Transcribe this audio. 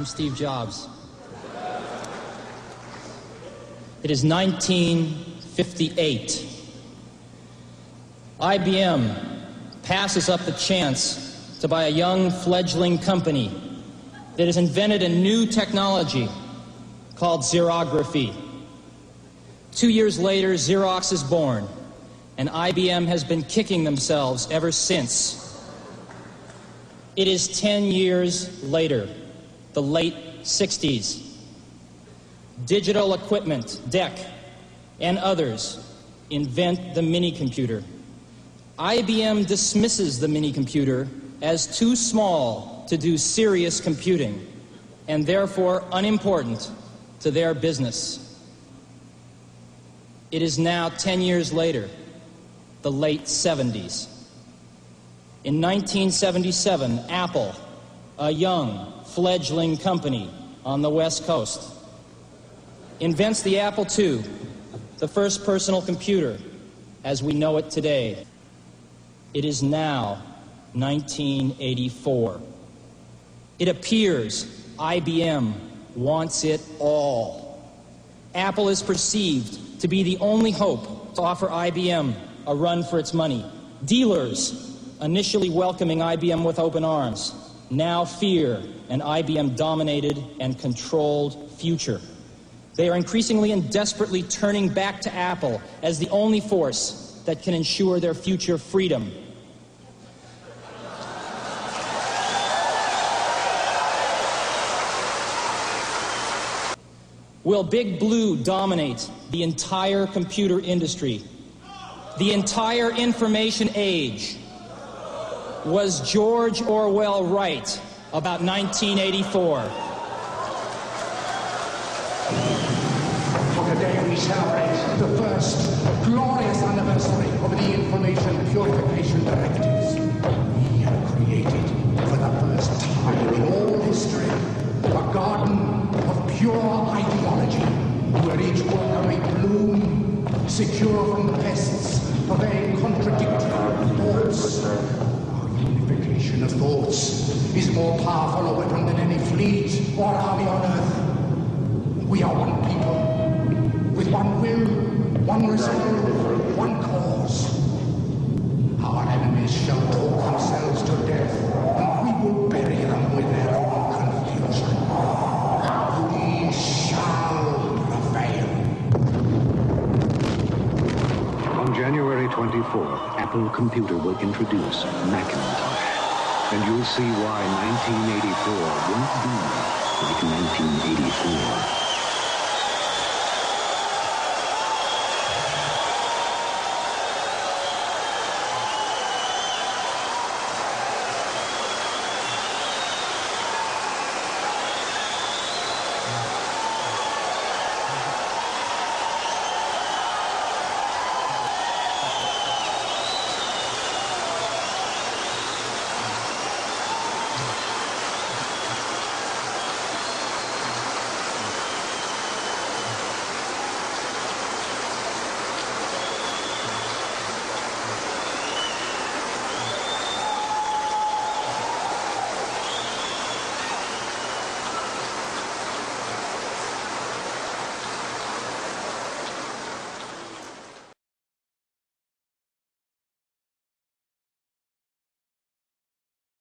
Steve Jobs. It is 1958. IBM passes up the chance to buy a young fledgling company that has invented a new technology called xerography. 2 years later, Xerox is born, and IBM has been kicking themselves ever since. It is 10 years later, the late 60s. Digital Equipment, DEC, and others invent the mini-computer. IBM dismisses the mini-computer as too small to do serious computing, and therefore unimportant to their business. It is now 10 years later, the late 70s. In 1977, Apple, a young, fledgling company on the West Coast, invents the Apple II, the first personal computer as we know it today. It is now 1984. It appears IBM wants it all. Apple is perceived to be the only hope to offer IBM a run for its money. Dealers, initially welcoming IBM with open arms, now fear an IBM-dominated and controlled future. They are increasingly and desperately turning back to Apple as the only force that can ensure their future freedom. Will Big Blue dominate the entire computer industry? The entire information age? Was George Orwell right about 1984? Today we celebrate the first glorious anniversary of the Information Purification Directives. We have created, for the first time in all history, a garden of pure ideology, where each worker may bloom, secure from pests of vague contradictory thoughts. Our unification of thoughts is more powerful a weapon than any fleet or army on earth. We are one people, with one will, one resolve, one cause. Our enemies shall talk themselves to death, and we will bury them with their own confusion. We shall prevail. On January 24th, Apple Computer will introduce Macintosh, and you'll see why 1984 won't be like 1984.